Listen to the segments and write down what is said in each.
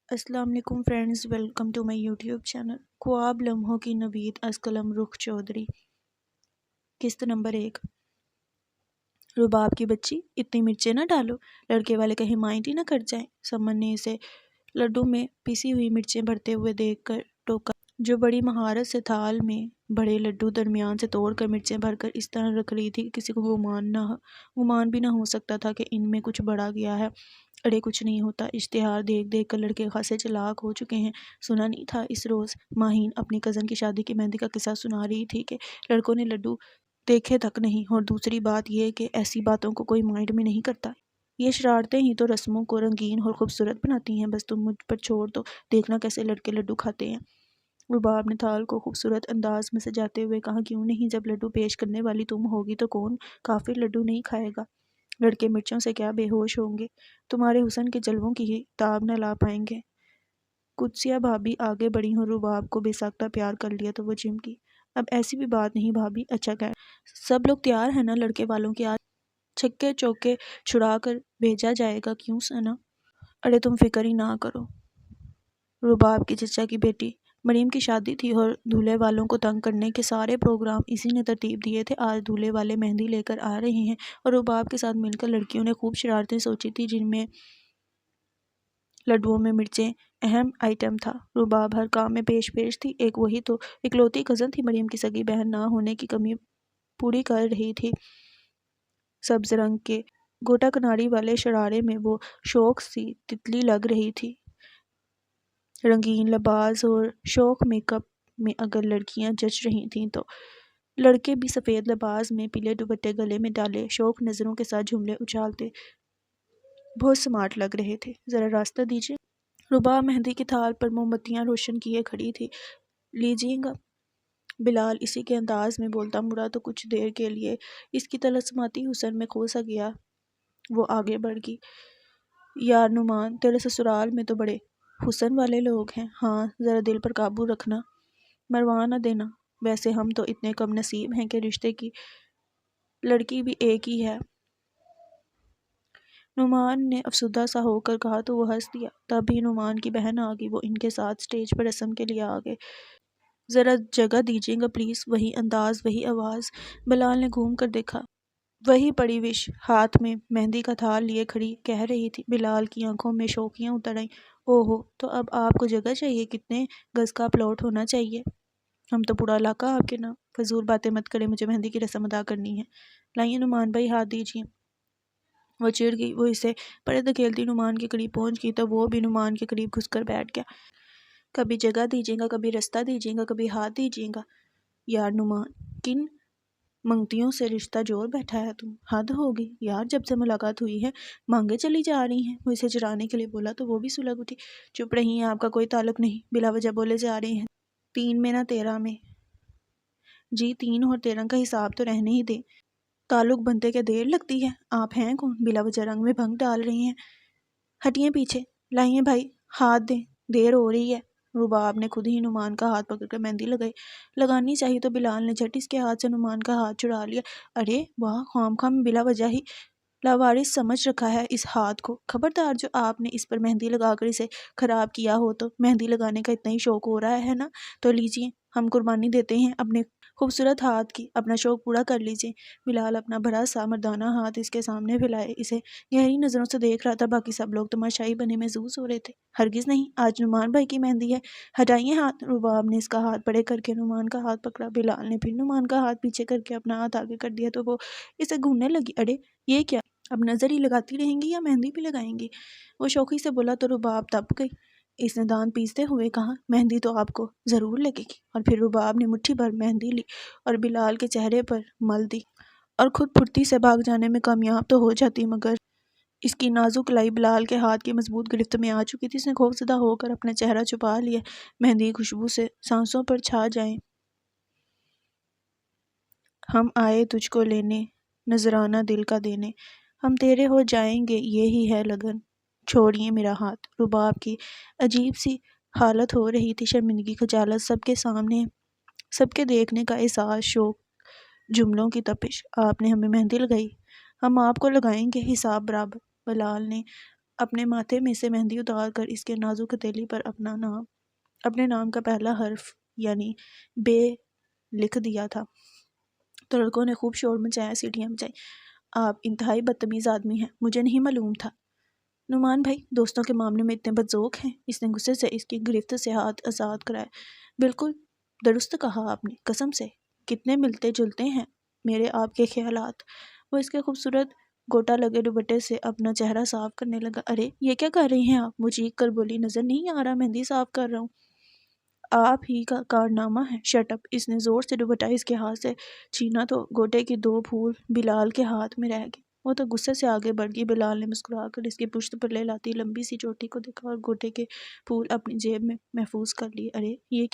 السلام علیکم friends, welcome to my YouTube channel. خواب لمحوں کی نوید از قلم رخ چودھری۔ قسط نمبر 1۔ رباب کی بچی، اتنی مرچیں نہ ڈالو، لڑکے والے کہیں مائنڈ ہی نہ کر جائیں۔ سمن نے اسے لڈو میں پیسی ہوئی مرچیں بھرتے ہوئے دیکھ کر ٹوکا، جو بڑی مہارت سے تھال میں بڑے لڈو درمیان سے توڑ کر مرچیں بھر کر اس طرح رکھ رہی تھی کہ کسی کو گمان بھی نہ ہو سکتا تھا کہ ان میں کچھ بڑا گیا ہے۔ اڑے کچھ نہیں ہوتا، اشتہار دیکھ دیکھ کر لڑکے خاصے چلاک ہو چکے ہیں۔ سنا نہیں تھا اس روز ماہین اپنی کزن کی شادی کی مہندی کا قصہ سنا رہی تھی کہ لڑکوں نے لڈو دیکھے تک نہیں، اور دوسری بات یہ کہ ایسی باتوں کو کوئی مائنڈ میں نہیں کرتا۔ یہ شرارتیں ہی تو رسموں کو رنگین اور خوبصورت بناتی ہیں۔ بس تم مجھ پر چھوڑ دو، دیکھنا کیسے لڑکے لڈو کھاتے ہیں۔ رباب نے تھال کو خوبصورت انداز میں سجاتے ہوئے کہا، کیوں نہیں، جب لڈو پیش کرنے والی تم ہوگی تو کون کافر لڈو نہیں کھائے گا؟ لڑکے مرچوں سے کیا بے ہوش ہوں گے، تمہارے حسن کے جلووں کی ہی تاب نہ لا پائیں گے۔ قدسیہ بھابی آگے بڑھی اور رباب کو بے ساختہ پیار کر لیا تو وہ چمکی، اب ایسی بھی بات نہیں بھابی، اچھا خیر سب لوگ تیار ہیں نا لڑکے والوں کے، آج چھکے چوکے چھڑا کر بھیجا جائے گا، کیوں سنا؟ اڑے تم فکر ہی نہ کرو۔ رباب کی چچا کی بیٹی مریم کی شادی تھی اور دولہے والوں کو تنگ کرنے کے سارے پروگرام اسی نے ترتیب دیے تھے۔ آج دولہے والے مہندی لے کر آ رہے ہیں اور رباب کے ساتھ مل کر لڑکیوں نے خوب شرارتیں سوچی تھی، جن میں لڈوؤں میں مرچیں اہم آئٹم تھا۔ رباب ہر کام میں پیش تھی، ایک وہی تو اکلوتی کزن تھی، مریم کی سگی بہن نہ ہونے کی کمی پوری کر رہی تھی۔ سبز رنگ کے گوٹا کناری والے شرارے میں وہ شوق سی تتلی لگ رہی تھی۔ رنگین لباس اور شوق میک اپ میں اگر لڑکیاں جچ رہی تھیں تو لڑکے بھی سفید لباس میں پیلے دوپٹے گلے میں ڈالے شوق نظروں کے ساتھ جملے اچھالتے بہت سمارٹ لگ رہے تھے۔ ذرا راستہ دیجیے۔ رباب مہندی کی تھال پر موم بتیاں روشن کیے کھڑی تھی۔ لیجیے گا؟ بلال اسی کے انداز میں بولتا مڑا تو کچھ دیر کے لیے اس کی طلسماتی حسن میں کھو سا گیا۔ وہ آگے بڑھ گئی، یار نعمان، تیرے سسرال میں تو بڑے حسن والے لوگ ہیں، ہاں ذرا دل پر قابو رکھنا، مروا نہ دینا۔ ویسے ہم تو اتنے کم نصیب ہیں کہ رشتے کی لڑکی بھی ایک ہی ہے۔ نعمان نے افسردہ سا ہو کر کہا تو وہ ہنس دیا۔ تب ہی نعمان کی بہن آ گئی، وہ ان کے ساتھ سٹیج پر رسم کے لیے آ گئے۔ ذرا جگہ دیجیے گا پلیز۔ وہی انداز، وہی آواز۔ بلال نے گھوم کر دیکھا، وہی پڑی وش ہاتھ میں مہندی کا تھال لیے کھڑی کہہ رہی تھی۔ بلال کی آنکھوں میں شوقیاں اتر آئیں، اوہو، تو اب آپ کو جگہ چاہیے؟ کتنے گز کا پلاٹ ہونا چاہیے؟ ہم تو پورا علاقہ آپ کے نام۔ فضول باتیں مت کریں، مجھے مہندی کی رسم ادا کرنی ہے۔ لائیے نعمان بھائی، ہاتھ دیجیے۔ وہ چڑ گئی، وہ اسے پرے دھکیلتی نعمان کے قریب پہنچ گئی تو وہ بھی نعمان کے قریب گھس کر بیٹھ گیا۔ کبھی جگہ دیجیے گا، کبھی رستہ دیجیے گا، کبھی ہاتھ دیجیے گا۔ یار نعمان، کن منگتیوں سے رشتہ جوڑ بیٹھا ہے تم، حد ہوگی یار، جب سے ملاقات ہوئی ہے مانگے چلی جا رہی ہیں۔ وہ اسے چڑھانے کے لیے بولا تو وہ بھی سلگ اٹھی، چپ رہی ہیں، آپ کا کوئی تعلق نہیں، بلا وجہ بولے جا رہی ہیں۔ 3 میں نہ 13 میں؟ جی 3 اور 13 کا حساب تو رہنے ہی دیں، تعلق بنتے کیا دیر لگتی ہے؟ آپ ہیں کون، بلا وجہ رنگ میں بھنگ ڈال رہی ہیں؟ ہٹیے پیچھے۔ لائیے بھائی، ہاتھ دیں، دیر ہو رہی ہے۔ رباب نے خود ہی نعمان کا ہاتھ پکڑ کر مہندی لگانی چاہیے تو بلال نے جھٹ اس کے ہاتھ سے نعمان کا ہاتھ چھڑا لیا۔ ارے واہ، خام خام بلا وجہ ہی لاوارث سمجھ رکھا ہے اس ہاتھ کو۔ خبردار، جو آپ نے اس پر مہندی لگا کر اسے خراب کیا ہو تو مہندی لگانے کا اتنا ہی شوق ہو رہا ہے نا، تو لیجیے، ہم قربانی دیتے ہیں اپنے خوبصورت ہاتھ کی، اپنا شوق پورا کر لیجیے۔ بلال اپنا بھرا سا مردانہ ہاتھ اس کے سامنے پھیلائے اسے گہری نظروں سے دیکھ رہا تھا۔ باقی سب لوگ تماشائی بنے محظوظ ہو رہے تھے۔ ہرگز نہیں، آج نعمان بھائی کی مہندی ہے، ہٹائیے ہاتھ۔ رباب نے اس کا ہاتھ بڑے کر کے نعمان کا ہاتھ پکڑا۔ بلال نے پھر نعمان کا ہاتھ پیچھے کر کے اپنا ہاتھ آگے کر دیا تو وہ اسے گھوننے لگی۔ اڑے یہ کیا، اب نظر ہی لگاتی رہیں گی یا مہندی بھی لگائیں گی؟ وہ شوخی سے بولا تو رباب تپ گئی۔ اس نے دانت پیستے ہوئے کہا، مہندی تو آپ کو ضرور لگے گی۔ اور پھر رباب نے مٹھی بھر مہندی لی اور بلال کے چہرے پر مل دی اور خود پھرتی سے بھاگ جانے میں کامیاب تو ہو جاتی، مگر اس کی نازک کلائی بلال کے ہاتھ کی مضبوط گرفت میں آ چکی تھی۔ اس نے خوفزدہ ہو کر اپنا چہرہ چھپا لیا۔ مہندی کی خوشبو سے سانسوں پر چھا جائیں، ہم آئے تجھ کو لینے، نذرانہ دل کا دینے، ہم تیرے ہو جائیں گے، یہی ہے لگن، چھوڑیے میرا ہاتھ۔ رباب کی عجیب سی حالت ہو رہی تھی، شرمندگی، خجالت، سب کے سامنے، سب کے دیکھنے کا احساس، شوق، جملوں کی تپش۔ آپ نے ہمیں مہندی لگائی، ہم آپ کو لگائیں گے، حساب برابر۔ بلال نے اپنے ماتھے میں سے مہندی اتار کر اس کے نازک ہتھیلی پر اپنے نام کا پہلا حرف یعنی بے لکھ دیا تھا۔ تو لڑکوں نے خوب شور مچایا، سیٹیاں بجائی۔ آپ انتہائی بدتمیز آدمی ہیں، مجھے نہیں معلوم تھا۔ نعمان بھائی دوستوں کے معاملے میں اتنے بدذوق ہیں؟ اس نے غصے سے اس کی گرفت سے ہاتھ آزاد کرائے۔ بالکل درست کہا آپ نے، قسم سے کتنے ملتے جلتے ہیں میرے آپ کے خیالات۔ وہ اس کے خوبصورت گوٹا لگے دوپٹے سے اپنا چہرہ صاف کرنے لگا۔ ارے یہ کیا کر رہی ہیں آپ؟ وہ چیخ کر بولی، نظر نہیں آ رہا مہندی صاف کر رہا ہوں۔ آپ ہی کا کارنامہ ہے، شٹ اپ۔ اس نے زور سے دوپٹہ اس کے ہاتھ سے چھینا تو گوٹے کی 2 پھول بلال کے ہاتھ میں رہ گئے۔ وہ تو غصے سے آگے بڑھ گئی۔ بلال نے مسکرا کر اس کی پشت پر لہلاتی لمبی سی چوٹی کو دیکھا اور گوٹے کے پھول اپنی جیب میں محفوظ کر لیے۔ ارے یہ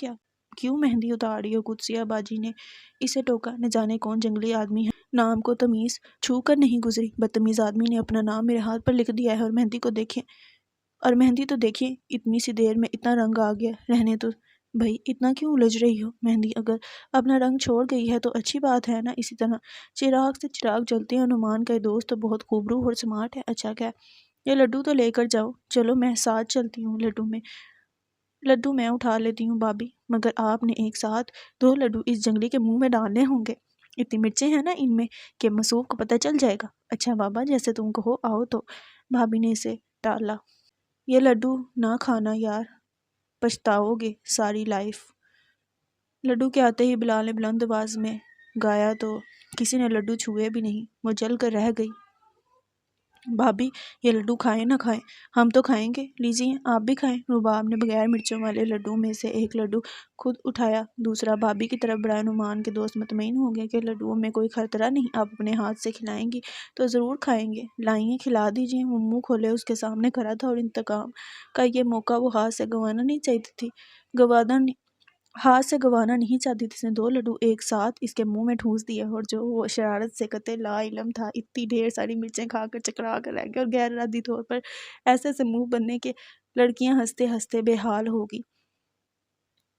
کیوں مہندی اتار رہی ہو؟ قدسیہ باجی نے اسے ٹوکا۔ نہ جانے کون جنگلی آدمی ہے، نام کو تمیز چھو کر نہیں گزری۔ بدتمیز آدمی نے اپنا نام میرے ہاتھ پر لکھ دیا ہے، اور مہندی تو دیکھیں اتنی سی دیر میں اتنا رنگ آ گیا۔ رہنے تو بھائی، اتنا کیوں الجھ رہی ہو؟ مہندی اگر اپنا رنگ چھوڑ گئی ہے تو اچھی بات ہے نا۔ اسی طرح چراغ سے چراغ جلتے ہیں۔ نعمان کا یہ دوست تو بہت خوبرو اور سمارٹ ہے۔ اچھا کیا یہ لڈو تو لے کر جاؤ۔ چلو میں ساتھ چلتی ہوں، لڈو میں اٹھا لیتی ہوں بابی، مگر آپ نے ایک ساتھ 2 لڈو اس جنگلی کے منہ میں ڈالنے ہوں گے۔ اتنی مرچیں ہیں نا ان میں کہ مسعود کو پتہ چل جائے گا۔ اچھا بابا جیسے تم کہو، آؤ۔ تو بھابی نے اسے ٹالا۔ یہ لڈو نہ کھانا یار، پچھتاؤ گے ساری لائف۔ لڈو کے آتے ہی بلال نے بلند آواز میں گایا تو کسی نے لڈو چھوئے بھی نہیں، وہ جل کر رہ گئی۔ بھابی یہ لڈو کھائیں نہ کھائیں، ہم تو کھائیں گے، لیجیے آپ بھی کھائیں۔ رباب نے بغیر مرچوں والے لڈو میں سے ایک لڈو خود اٹھایا، دوسرا بھابی کی طرف بڑھایا۔ نعمان کے دوست مطمئن ہو گئے کہ لڈوؤں میں کوئی خطرہ نہیں، آپ اپنے ہاتھ سے کھلائیں گی تو ضرور کھائیں گے۔ لائیں کھلا دیجیے۔ وہ منہ کھولے اس کے سامنے کھڑا تھا اور انتقام کا یہ موقع وہ ہاتھ سے گنوانا نہیں چاہتی تھی۔ اس نے 2 لڈو ایک ساتھ اس کے منہ میں ٹھونس دیے، اور جو وہ شرارت سے قطع لا علم تھا، اتنی ڈھیر ساری مرچیں کھا کر چکرا کر رہ گیا اور غیر ارادی طور پر ایسے منہ بننے کہ لڑکیاں ہنستے ہنستے بے حال ہوگی۔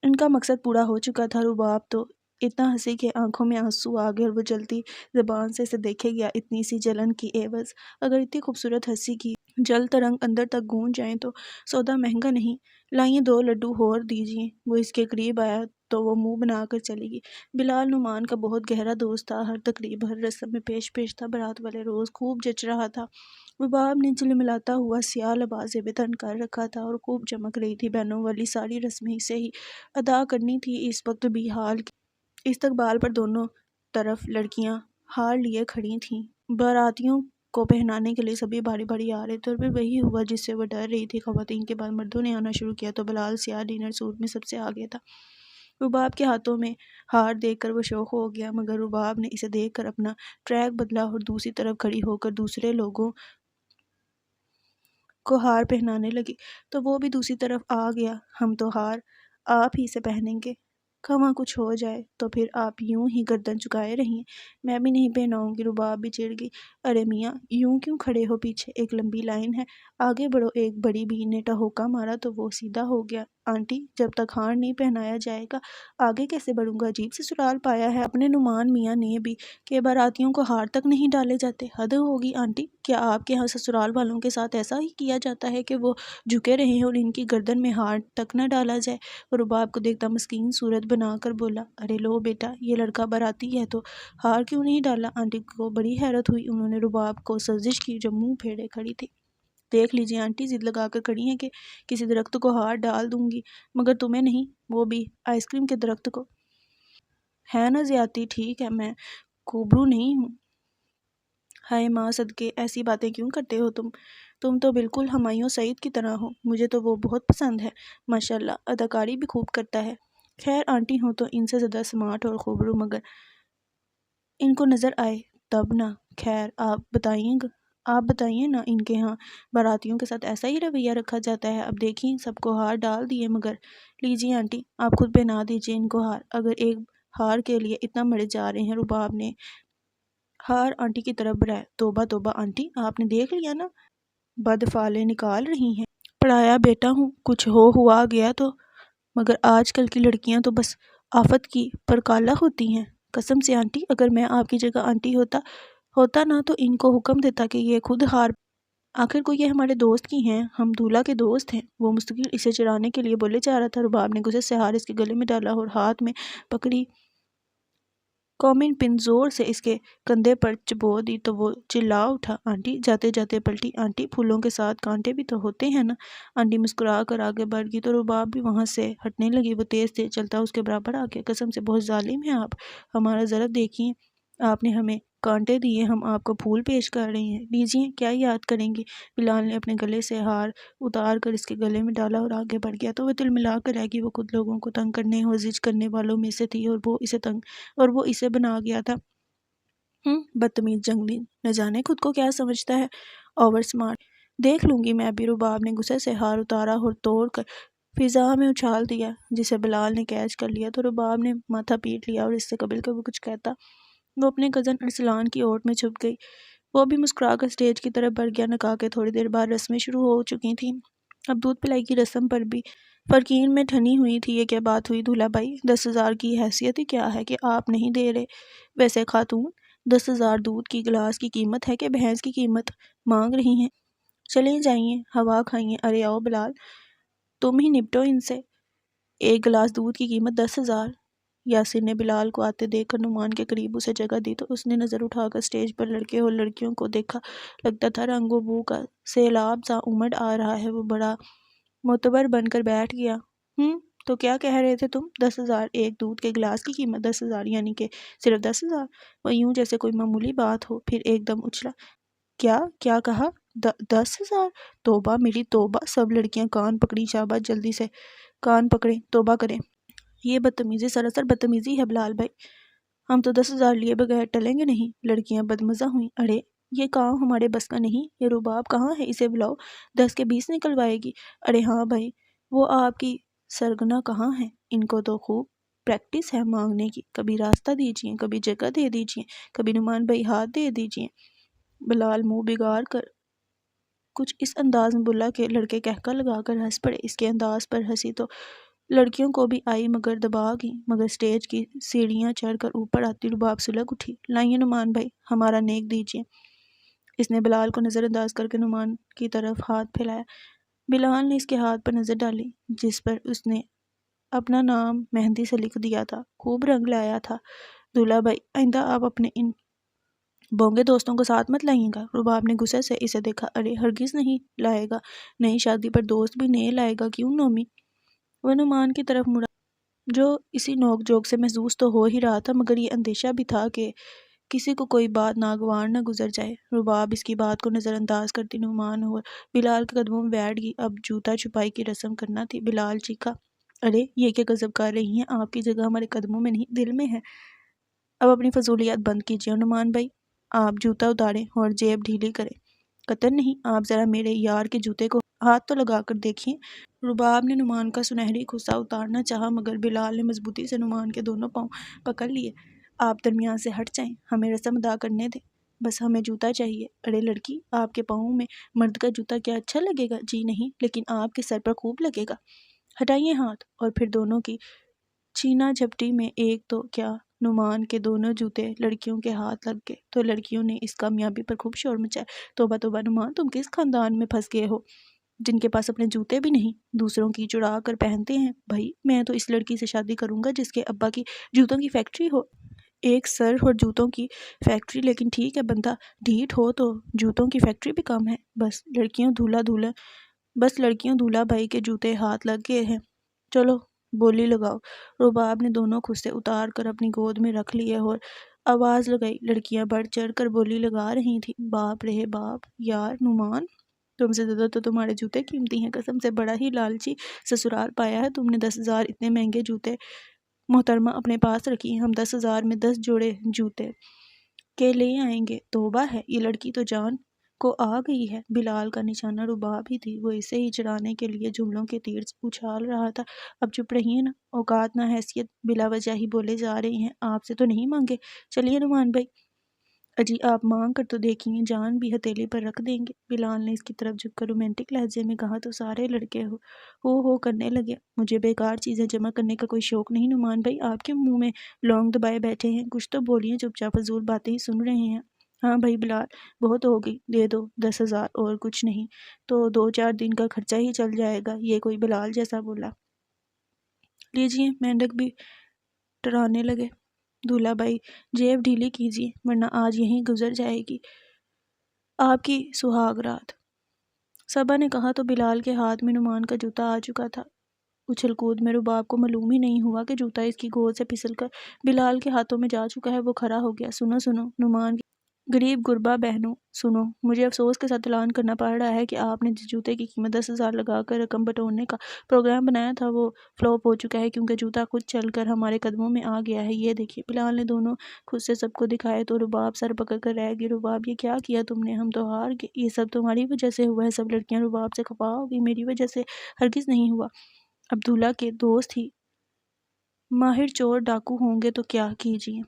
ان کا مقصد پورا ہو چکا تھا۔ رباب تو اتنا ہنسی کہ آنکھوں میں آنسو آ گئے اور وہ جلتی زبان سے اسے دیکھے گیا۔ اتنی سی جلن کی عوض اگر اتنی خوبصورت ہنسی کی جل ترنگ اندر تک گونج جائیں تو سودا مہنگا نہیں۔ لائیں 2 لڈو اور دیجیے۔ وہ اس کے قریب آیا تو وہ منہ بنا کر چلی گئی۔ بلال نعمان کا بہت گہرا دوست تھا، ہر تقریب ہر رسم میں پیش تھا۔ بارات والے روز خوب جچ رہا تھا۔ رباب نے جھلملاتا ہوا سیاہ لباس بتن کر رکھا تھا اور خوب چمک رہی تھی۔ بہنوں والی ساری رسمیں اسے ہی ادا کرنی تھی۔ اس وقت بھی حال کے استقبال پر دونوں طرف لڑکیاں ہار لیے کھڑی تھیں۔ باراتیوں کو پہنانے کے لیے سبھی باری باری آ رہے تھے، اور پھر وہی ہوا جس سے وہ ڈر رہی تھی۔ خواتین کے بعد مردوں نے آنا شروع کیا تو بلال سیاہ ڈنر سوٹ میں سب سے آگے تھا۔ رباب کے ہاتھوں میں ہار دیکھ کر وہ شوق ہو گیا، مگر رباب نے اسے دیکھ کر اپنا ٹریک بدلا اور دوسری طرف کھڑی ہو کر دوسرے لوگوں کو ہار پہنانے لگی، تو وہ بھی دوسری طرف آ گیا۔ ہم تو ہار آپ ہی سے پہنیں گے، کہاں کچھ ہو جائے تو پھر آپ یوں ہی گردن جھکائے رہیے، میں بھی نہیں پہناؤں گی۔ رباب بھی چڑ گئی۔ ارے میاں یوں کیوں کھڑے ہو؟ پیچھے ایک لمبی لائن ہے، آگے بڑھو۔ ایک بڑی بی نے ٹہوکا مارا تو وہ سیدھا ہو گیا۔ آنٹی جب تک ہار نہیں پہنایا جائے گا آگے کیسے بڑھوں گا؟ عجیب سے سرال پایا ہے اپنے نعمان میاں نے بھی کہ باراتیوں کو ہار تک نہیں ڈالے جاتے۔ حد ہوگی آنٹی، کیا آپ کے ہاں سسرال والوں کے ساتھ ایسا ہی کیا جاتا ہے کہ وہ جھکے رہیں اور ان کی گردن میں ہار تک نہ ڈالا جائے؟ وہ رباب کو دیکھتا مسکین صورت بنا کر بولا، ارے لو بیٹا، یہ لڑکا باراتی ہے تو ہار کیوں نہیں ڈالا؟ آنٹی کو بڑی حیرت ہوئی۔ انہوں نے رباب کو سرزش کی جو منہ پھیرے کھڑی تھی۔ دیکھ لیجیے آنٹی ضد لگا کر کھڑی ہیں کہ کسی درخت کو ہار ڈال دوں گی، مگر تمہیں نہیں، وہ بھی آئس کریم کے درخت کو۔ ہے نا زیادتی؟ ٹھیک ہے، میں کوبرو نہیں ہوں۔ ہائے ماں صدقے، ایسی باتیں کیوں کرتے ہو تم تو بالکل ہمایوں سعید کی طرح ہو۔ مجھے تو وہ بہت پسند ہے، ماشاءاللہ، اداکاری بھی خوب کرتا ہے۔ خیر آنٹی ہوں تو ان سے زیادہ سمارٹ اور خوبرو مگر ان کو نظر آئے تب نا۔ خیر آپ بتائیے نا، ان کے ہاں باراتیوں کے ساتھ ایسا ہی رویہ رکھا جاتا ہے؟ اب دیکھیں سب کو ہار ڈال دیے، مگر لیجیے آنٹی آپ خود پہنا دیجیے ان کو ہار، اگر ایک ہار کے لیے اتنا مڑے جا رہے ہیں۔ رباب نے ہار آنٹی کی طرف بڑھایا۔ توبہ توبہ آنٹی، آپ نے دیکھ لیا نا، بدفعلیں نکال رہی ہیں۔ پڑھایا بیٹا ہوں، کچھ ہوا گیا تو، مگر آج کل کی لڑکیاں تو بس آفت کی پرکالہ ہوتی ہیں۔ قسم سے آنٹی، اگر میں آپ کی جگہ آنٹی ہوتا نا تو ان کو حکم دیتا کہ یہ خود ہار آخر کو یہ ہمارے دوست کی ہیں، ہم دولہا کے دوست ہیں۔ وہ مستقل اسے چرانے کے لیے بولے جا رہا تھا۔ رباب نے غصے سے ہار اس کے گلے میں ڈالا اور ہاتھ میں پکڑی کومین پن زور سے اس کے کندھے پر چبو دی تو وہ چلا اٹھا۔ آنٹی جاتے جاتے پلٹی، آنٹی پھولوں کے ساتھ کانٹے بھی تو ہوتے ہیں نا۔ آنٹی مسکرا کر آگے بڑھ گئی تو رباب بھی وہاں سے ہٹنے لگی۔ وہ تیز تیز چلتا اس کے برابر آ گیا۔ قسم سے بہت ظالم ہیں آپ، ہمارا ضرب دیکھیے، آپ نے ہمیں کانٹے دیے، ہم آپ کو پھول پیش کر رہے ہیں، لیجیے کیا یاد کریں گی۔ بلال نے اپنے گلے سے ہار اتار کر اس کے گلے میں ڈالا اور آگے بڑھ گیا تو وہ تل ملا کر رہ گئی۔ وہ خود لوگوں کو تنگ کرنے اور زج کرنے والوں میں سے تھی اور وہ اسے بنا گیا تھا۔ بدتمیز جنگلی، نہ جانے خود کو کیا سمجھتا ہے، اوور سمارٹ، دیکھ لوں گی میں بھی۔ رباب نے غصے سے ہار اتارا اور توڑ کر فضا میں اچھال دیا، جسے بلال نے کیچ کر لیا تو رباب نے ماتھا پیٹ لیا اور اس سے قبل کہ وہ کچھ کہتا وہ اپنے کزن ارسلان کی اوٹ میں چھپ گئی۔ وہ بھی مسکرا کر اسٹیج کی طرف بڑھ گیا۔ نکاح کے تھوڑی دیر بعد رسمیں شروع ہو چکی تھیں۔ اب دودھ پلائی کی رسم پر بھی فرقین میں ٹھنی ہوئی تھی۔ یہ کیا بات ہوئی دولہا بھائی، 10,000 کی حیثیت ہی کیا ہے کہ آپ نہیں دے رہے؟ ویسے خاتون، 10,000 دودھ کی گلاس کی قیمت ہے کہ بھینس کی قیمت مانگ رہی ہیں؟ چلیں جائیے، ہوا کھائیے۔ ارے آؤ بلال، تم ہی نپٹو ان سے۔ ایک گلاس دودھ کی قیمت 10,000۔ یاسر نے بلال کو آتے دیکھ کر نعمان کے قریب اسے جگہ دی تو اس نے نظر اٹھا کر اسٹیج پر لڑکے اور لڑکیوں کو دیکھا۔ لگتا تھا رنگ و بو کا سیلاب سا امڑ آ رہا ہے۔ وہ بڑا معتبر بن کر بیٹھ گیا۔ تو کیا کہہ رہے تھے تم؟ 10,000 ایک دودھ کے گلاس کی قیمت 10,000، یعنی کہ صرف 10,000؟ وہ یوں جیسے کوئی معمولی بات ہو، پھر ایک دم اچھلا۔ کیا کہا؟ 10,000؟ توبہ میری توبہ! سب لڑکیاں کان پکڑی۔ شاباش، جلدی سے کان پکڑیں، توبہ کریں۔ یہ بدتمیزی سراسر بدتمیزی ہے بلال بھائی، ہم تو 10,000 لیے بغیر ٹلیں گے نہیں۔ لڑکیاں بدمزہ ہوئیں۔ ارے یہ کام ہمارے بس کا نہیں۔ یہ رباب کہاں ہے؟ اسے بلاؤ، 10 کے 20 نکلوائے گی۔ ارے ہاں بھائی، وہ آپ کی سرگنا کہاں ہے؟ ان کو تو خوب پریکٹس ہے مانگنے کی، کبھی راستہ دیجیے، کبھی جگہ دے دیجیے، کبھی نعمان بھائی ہاتھ دے دیجیے۔ بلال منہ بگاڑ کر کچھ اس انداز میں بولا کہ لڑکے کہکا لگا کر ہنس پڑے۔ اس کے انداز پر ہنسی تو لڑکیوں کو بھی آئی مگر دبا گئی، مگر سٹیج کی سیڑھیاں چڑھ کر اوپر آتی رباب سلگ اٹھی۔ لائیے نعمان بھائی، ہمارا نیک دیجیے۔ اس نے بلال کو نظر انداز کر کے نعمان کی طرف ہاتھ پھیلایا۔ بلال نے اس کے ہاتھ پر نظر ڈالی جس پر اس نے اپنا نام مہندی سے لکھ دیا تھا۔ خوب رنگ لایا تھا دولہا بھائی، آئندہ آپ اپنے ان بونگے دوستوں کو ساتھ مت لائیے گا۔ رباب نے غصے سے اسے دیکھا۔ ارے ہرگز نہیں لائے گا، نئی شادی پر دوست بھی نئے لائے گا، کیوں نومی؟ وہ نعمان کی طرف مڑا جو اسی نوک جھوک سے محظوظ تو ہو ہی رہا تھا، مگر یہ اندیشہ بھی تھا کہ کسی کو کوئی بات ناگوار نہ گزر جائے۔ رباب اس کی بات کو نظر انداز کرتی نعمان اور بلال کے قدموں میں بیٹھ گئی۔ اب جوتا چھپائی کی رسم کرنا تھی۔ بلال چیخا، ارے یہ کیا غضب کر رہی ہیں؟ آپ کی جگہ ہمارے قدموں میں نہیں، دل میں ہے۔ اب اپنی فضولیات بند کیجیے اور نعمان بھائی آپ جوتا اتاریں اور جیب ڈھیلی کریں۔ قطن نہیں، آپ ذرا میرے یار کے جوتے کو ہاتھ تو لگا کر دیکھیں۔ رباب نے نعمان کا سنہری کھوسا اتارنا چاہا مگر بلال نے مضبوطی سے نعمان کے دونوں پاؤں پکڑ لیے۔ آپ درمیان سے ہٹ جائیں، ہمیں رسم ادا کرنے دیں، بس ہمیں جوتا چاہیے۔ ارے لڑکی، آپ کے پاؤں میں مرد کا جوتا کیا اچھا لگے گا؟ جی نہیں، لیکن آپ کے سر پر خوب لگے گا۔ ہٹائیے ہاتھ۔ اور پھر دونوں کی چھینا جھپٹی میں ایک تو کیا نعمان کے دونوں جوتے لڑکیوں کے ہاتھ لگ گئے تو لڑکیوں نے اس کامیابی پر خوب شور مچایا۔ توبہ توبہ نعمان، تم کس خاندان میں پھنس گئے ہو جن کے پاس اپنے جوتے بھی نہیں، دوسروں کی چڑا کر پہنتے ہیں؟ بھائی میں تو اس لڑکی سے شادی کروں گا جس کے ابا کی جوتوں کی فیکٹری ہو۔ ایک سر اور جوتوں کی فیکٹری، لیکن ٹھیک ہے بندہ ڈھیٹ ہو تو جوتوں کی فیکٹری بھی کم ہے۔ بس لڑکیوں دولہا بھائی کے جوتے ہاتھ لگ گئے ہیں، چلو بولی لگاؤ۔ رباب نے دونوں کھوسے اتار کر اپنی گود میں رکھ لیے اور آواز لگائی۔ لڑکیاں بڑھ چڑھ کر بولی لگا رہی تھیں۔ باپ رے باپ، یار نعمان، تم سے زیادہ تو تمہارے جوتے قیمتی ہیں، قسم سے بڑا ہی لالچی سسرال پایا ہے تم نے۔ 10,000 اتنے مہنگے جوتے محترمہ اپنے پاس رکھیے، ہم 10,000 میں 10 جوڑے جوتے کے لے آئیں گے۔ توبہ ہے، یہ لڑکی تو جان کو آ گئی ہے۔ بلال کا نشانہ رباب ہی تھی، وہ اسے ہی چڑھانے کے لیے جملوں کے تیر اچھال رہا تھا۔ اب چپ رہیے نا، اوقات نہ حیثیت بلا وجہ ہی بولے جا رہے ہیں، آپ سے تو نہیں مانگے۔ چلیے نعمان بھائی، اجی آپ مانگ کر تو دیکھیے، جان بھی ہتھیلی پر رکھ دیں گے۔ بلال نے اس کی طرف جھک کر رومانٹک لہجے میں کہا تو سارے لڑکے ہو کرنے لگے۔ مجھے بیکار چیزیں جمع کرنے کا کوئی شوق نہیں نعمان بھائی، آپ کے منہ میں لونگ دبائے بیٹھے ہیں، کچھ تو بولیے، چپ چاپ فضول باتیں ہی سن رہے ہیں۔ ہاں بھائی بلال، بہت ہوگی، دے دو 10,000 اور کچھ نہیں تو 2-4 دن کا خرچہ ہی چل جائے گا، یہ کوئی بلال جیسا بولا۔ لیجئے، مینڈک بھی ٹرانے لگے۔ دولہا بھائی جیب ڈھیلی کیجیے ورنہ آج یہیں گزر جائے گی آپ کی سہاگ رات۔ صبا نے کہا تو بلال کے ہاتھ میں نعمان کا جوتا آ چکا تھا۔ اچھل کود میں رباب کو معلوم ہی نہیں ہوا کہ جوتا اس کی گود سے پھسل کر بلال کے ہاتھوں میں جا چکا ہے۔ وہ کھڑا ہو گیا۔ سنو سنو نعمان کی غریب غربا بہنوں، سنو، مجھے افسوس کے ساتھ اعلان کرنا پڑ رہا ہے کہ آپ نے جس جوتے کی قیمت 10,000 لگا کر رقم بٹورنے کا پروگرام بنایا تھا وہ فلوپ ہو چکا ہے، کیونکہ جوتا خود چل کر ہمارے قدموں میں آ گیا ہے۔ یہ دیکھیے۔ بلال نے دونوں خود سے سب کو دکھائے تو رباب سر پکڑ کر رہ گئی۔ رباب، یہ کیا کیا تم نے؟ ہم تو ہار گئے، یہ سب تمہاری وجہ سے ہوا ہے۔ سب لڑکیاں رباب سے خفا ہو گئی۔ میری وجہ سے ہرگز نہیں ہوا۔ عبداللہ کے دوست ہی ماہر چور ڈاکو ہوں گے تو کیا کیجیے۔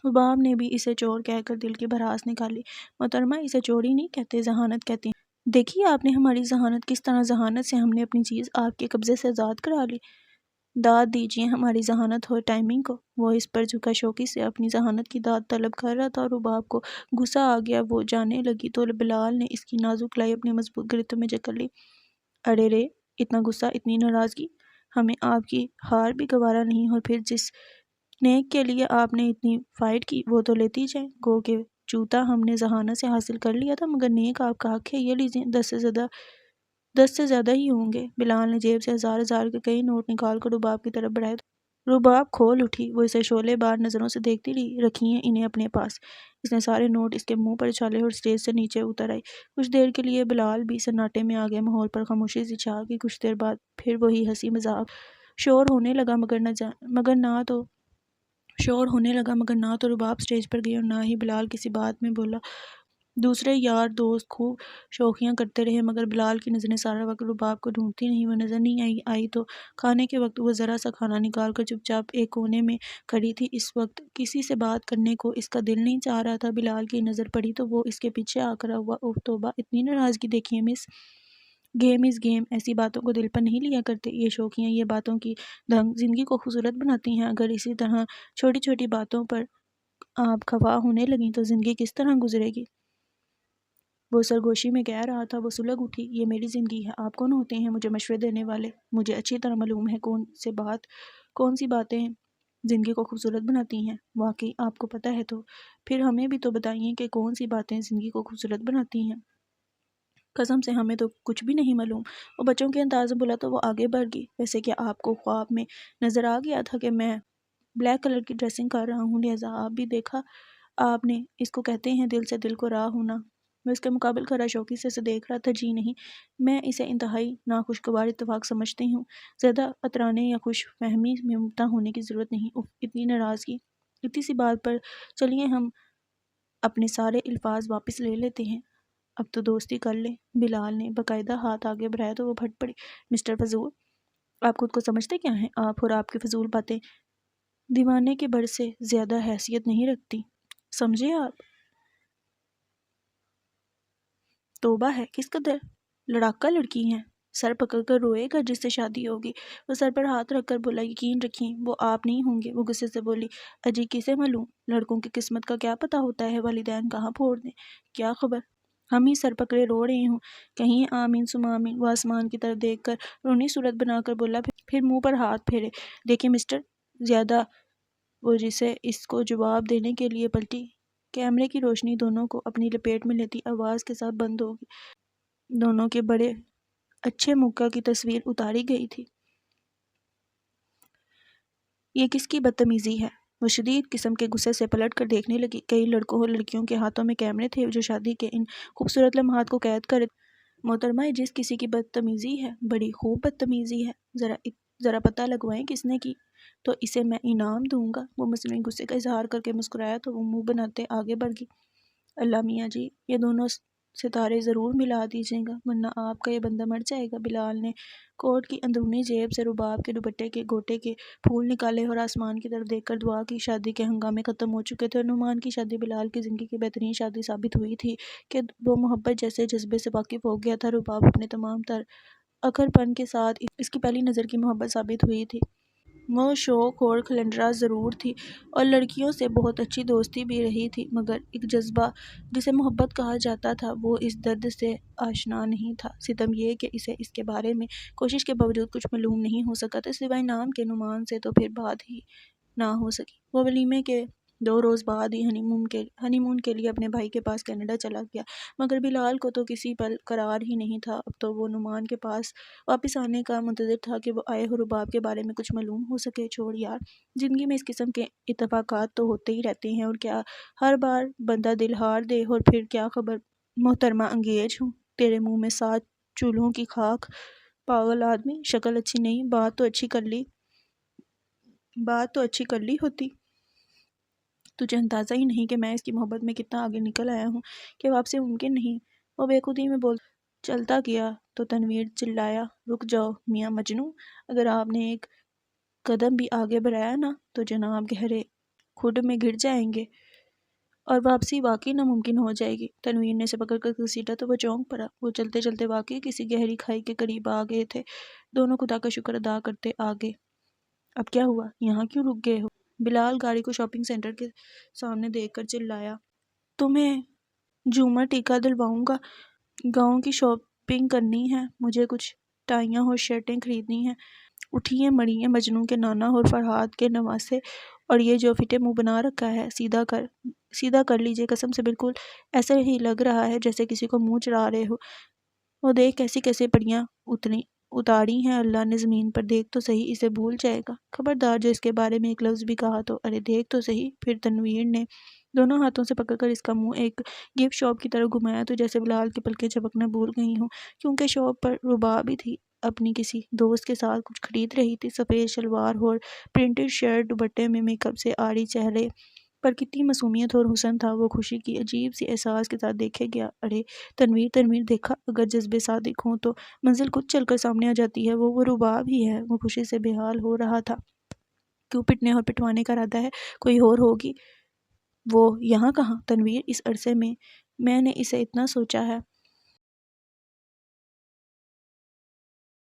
رباب نے بھی اسے چور کہہ کر دل کی بھڑاس نکالی۔ محترمہ، اسے چوری نہیں کہتے، ذہانت کہتے ہیں۔ دیکھیے آپ نے ہماری ذہانت کس طرح ذہانت سے ہم نے اپنی چیز آپ کے قبضے سے آزاد کرا لی۔ داد دیجیے ہماری ذہانت اور ٹائمنگ کو۔ وہ اس پر جھکا شوقی سے اپنی ذہانت کی داد طلب کر رہا تھا اور رباب کو غصہ آ گیا۔ وہ جانے لگی تو بلال نے اس کی نازک کلائی اپنی مضبوط گرفتوں میں جکڑ لی۔ ارے رے، اتنا غصہ، اتنی ناراضگی، ہمیں آپ کی ہار بھی گوارا نہیں، اور پھر جس نیک کے لیے آپ نے اتنی فائٹ کی وہ تو لیتی جائیں۔ گو کہ جوتا ہم نے ذہانت سے حاصل کر لیا تھا، مگر نیک آپ کا حق ہے، یہ لیجیے، 10 سے زیادہ ہی ہوں گے۔ بلال نے جیب سے 1,000 کے کئی نوٹ نکال کر رباب کی طرف بڑھائے تو رباب کھول اٹھی۔ وہ اسے شعلے بار نظروں سے دیکھتی رہی۔ رکھیے انہیں اپنے پاس۔ اس نے سارے نوٹ اس کے منہ پر اچھالے اور اسٹیج سے نیچے اتر آئی۔ کچھ دیر کے لیے بلال بھی سناٹے میں آ گیا۔ ماحول پر خاموشی سی چھا گئی۔ کچھ دیر بعد پھر وہی ہنسی مذاق شور ہونے لگا، مگر نہ تو رباب اسٹیج پر گئی اور نہ ہی بلال کسی بات میں بولا۔ دوسرے یار دوست خوب شوخیاں کرتے رہے، مگر بلال کی نظریں سارا وقت رباب کو ڈھونڈتی رہیں۔ وہ نظر نہیں آئی تو کھانے کے وقت وہ ذرا سا کھانا نکال کر چپ چاپ ایک کونے میں کھڑی تھی۔ اس وقت کسی سے بات کرنے کو اس کا دل نہیں چاہ رہا تھا۔ بلال کی نظر پڑی تو وہ اس کے پیچھے آ کر ہوا۔ اوہ توبہ، اتنی ناراضگی! دیکھیے مس، گیم از گیم، ایسی باتوں کو دل پر نہیں لیا کرتے۔ یہ شوخیاں، یہ باتوں کی دھنگ زندگی کو خوبصورت بناتی ہیں۔ اگر اسی طرح چھوٹی چھوٹی باتوں پر آپ خفا ہونے لگیں تو زندگی کس طرح گزرے گی؟ وہ سرگوشی میں کہہ رہا تھا۔ وہ سلگ اٹھی۔ یہ میری زندگی ہے، آپ کون ہوتے ہیں مجھے مشورے دینے والے؟ مجھے اچھی طرح معلوم ہے کون سی باتیں زندگی کو خوبصورت بناتی ہیں۔ واقعی آپ کو پتہ ہے تو پھر ہمیں بھی تو بتائیے کہ کون سی باتیں زندگی کو خوبصورت بناتی ہیں۔ قسم سے ہمیں تو کچھ بھی نہیں معلوم۔ وہ بچوں کے انداز میں بولا تو وہ آگے بڑھ گئی۔ ویسے کیا آپ کو خواب میں نظر آ گیا تھا کہ میں بلیک کلر کی ڈریسنگ کر رہا ہوں، لہٰذا آپ بھی دیکھا آپ نے؟ اس کو کہتے ہیں دل سے دل کو راہ ہونا۔ وہ اس کے مقابل کھڑا شوقی سے اسے دیکھ رہا تھا۔ جی نہیں، میں اسے انتہائی ناخوشگوار اتفاق سمجھتی ہوں۔ زیادہ اترانے یا خوش فہمی میں مبتلا ہونے کی ضرورت نہیں۔ اف، اتنی ناراضگی! اتنی سی بات پر چلیے ہم اپنے سارے الفاظ واپس لے لیتے ہیں، اب تو دوستی کر لیں۔ بلال نے باقاعدہ ہاتھ آگے بڑھایا تو وہ پھٹ پڑی۔ مسٹر فضول، آپ خود کو سمجھتے کیا ہیں؟ آپ اور آپ کی فضول باتیں دیوانے کے بڑ سے زیادہ حیثیت نہیں رکھتی، سمجھے آپ؟ توبہ ہے، کس قدر لڑاکا لڑکی ہیں، سر پکڑ کر روئے گا جس سے شادی ہوگی۔ وہ سر پر ہاتھ رکھ کر بولا۔ یقین رکھیں وہ آپ نہیں ہوں گے۔ وہ غصے سے بولی۔ اجی کسے معلوم، لڑکوں کی قسمت کا کیا پتہ ہوتا ہے، والدین کہاں پھوڑ دیں، کیا خبر، ہم ہی سر پکڑے رو رہے ہوں کہیں آمین ثم آمین۔ وہ آسمان کی طرف دیکھ کر رونی صورت بنا کر بولا، پھر منہ پر ہاتھ پھیرے۔ دیکھیں مسٹر، زیادہ وہ جسے اس کو جواب دینے کے لیے پلٹی۔ کیمرے کی روشنی دونوں کو اپنی لپیٹ میں لیتی آواز کے ساتھ بند ہو گئی۔ دونوں کے بڑے اچھے موقع کی تصویر اتاری گئی تھی۔ یہ کس کی بدتمیزی ہے؟ وہ شدید قسم کے غصے سے پلٹ کر دیکھنے لگی۔ کئی لڑکوں اور لڑکیوں کے ہاتھوں میں کیمرے تھے جو شادی کے ان خوبصورت لمحات کو قید کر۔ محترمہ، یہ جس کسی کی بدتمیزی ہے، بڑی خوب بدتمیزی ہے، ذرا پتہ لگوائیں کس نے کی تو اسے میں انعام دوں گا۔ وہ مصنوعی غصے کا اظہار کر کے مسکرایا تو وہ منہ بناتے آگے بڑھ گئی۔ اللہ میاں جی، یہ دونوں ستارے ضرور ملا دیجیے گا ورنہ آپ کا یہ بندہ مر جائے گا۔ بلال نے کوٹ کی اندرونی جیب سے رباب کے دوپٹے کے گوٹے کے پھول نکالے اور آسمان کی طرف دیکھ کر دعا کی۔ شادی کے ہنگامے ختم ہو چکے تھے اور نعمان کی شادی بلال کی زندگی کی بہترین شادی ثابت ہوئی تھی کہ وہ محبت جیسے جذبے سے واقف ہو گیا تھا۔ رباب اپنے تمام تر اکھر پن کے ساتھ اس کی پہلی نظر کی محبت ثابت ہوئی تھی۔ وہ شوق اور کھلنڈرا ضرور تھی اور لڑکیوں سے بہت اچھی دوستی بھی رہی تھی، مگر ایک جذبہ جسے محبت کہا جاتا تھا وہ اس درد سے آشنا نہیں تھا۔ ستم یہ کہ اسے اس کے بارے میں کوشش کے باوجود کچھ معلوم نہیں ہو سکا تھا سوائے نام کے نعمان سے، تو پھر بات ہی نہ ہو سکی۔ وہ ولیمے کے 2 روز بعد ہی ہنی مون کے لیے اپنے بھائی کے پاس کینیڈا چلا گیا، مگر بلال کو تو کسی پل قرار ہی نہیں تھا۔ اب تو وہ نعمان کے پاس واپس آنے کا منتظر تھا کہ وہ آئے ہو رباب کے بارے میں کچھ معلوم ہو سکے۔ چھوڑ یار، زندگی میں اس قسم کے اتفاقات تو ہوتے ہی رہتے ہیں، اور کیا ہر بار بندہ دل ہار دے؟ اور پھر کیا خبر محترمہ انگیج ہوں؟ تیرے منہ میں 7 چولہوں کی خاک، پاگل آدمی، شکل اچھی نہیں، بات تو اچھی کر لی ہوتی۔ تجھے اندازہ ہی نہیں کہ میں اس کی محبت میں کتنا آگے نکل آیا ہوں کہ واپسی ممکن نہیں۔ وہ بے خودی میں چلتا گیا تو تنویر چلایا، رک جاؤ میاں مجنوں، اگر آپ نے ایک قدم بھی آگے بڑھایا نا تو جناب گہرے کھڈ میں گر جائیں گے اور واپسی واقعی ناممکن ہو جائے گی۔ تنویر نے اسے پکڑ کر گھسیٹا تو وہ چونک پڑا۔ وہ چلتے چلتے واقعی کسی گہری کھائی کے قریب آ گئے تھے۔ دونوں خدا کا شکر ادا کرتے آگے۔ اب کیا ہوا؟ یہاں کیوں رک گئے ہو؟ بلال گاڑی کو شاپنگ سینٹر کے سامنے دیکھ کر چلایا۔ تمہیں جھومر ٹیکا دلواؤں گا، گاؤں کی شاپنگ کرنی ہے، مجھے کچھ ٹائیاں اور شرٹیں خریدنی ہیں۔ اٹھیے مڑیے مجنوں کے نانا اور فرہاد کے نواسے، اور یہ جو پھٹے منہ بنا رکھا ہے سیدھا کر لیجئے، قسم سے بالکل ایسا ہی لگ رہا ہے جیسے کسی کو منہ چڑھا رہے ہو۔ وہ دیکھ کیسی کیسی پریاں اتاری ہیں اللہ نے زمین پر، دیکھ تو صحیح، اسے بھول جائے گا۔ خبردار جو اس کے بارے میں ایک لفظ بھی کہا تو ارے دیکھ تو صحیح۔ پھر تنویر نے دونوں ہاتھوں سے پکڑ کر اس کا منہ ایک گفٹ شاپ کی طرف گھمایا تو جیسے بلال کی پلکیں جھپکنا بھول گئی ہوں، کیونکہ شاپ پر رباب ہی تھی، اپنی کسی دوست کے ساتھ کچھ خرید رہی تھی۔ سفید شلوار اور پرنٹڈ شرٹ، دوپٹے میں میک اپ سے آڑی چہرے پر کتنی معصومیت اور حسن تھا۔ وہ خوشی کی عجیب سی احساس کے ساتھ دیکھے گیا۔ ارے تنویر دیکھا، اگر جذبے صادق ہوں تو منزل خود چل کر سامنے آ جاتی ہے۔ وہ رباب ہی ہے۔ وہ خوشی سے بے حال ہو رہا تھا۔ کیوں پٹنے اور پٹوانے کا ارادہ ہے؟ کوئی اور ہوگی۔ وہ یہاں کہاں؟ تنویر، اس عرصے میں نے اسے اتنا سوچا ہے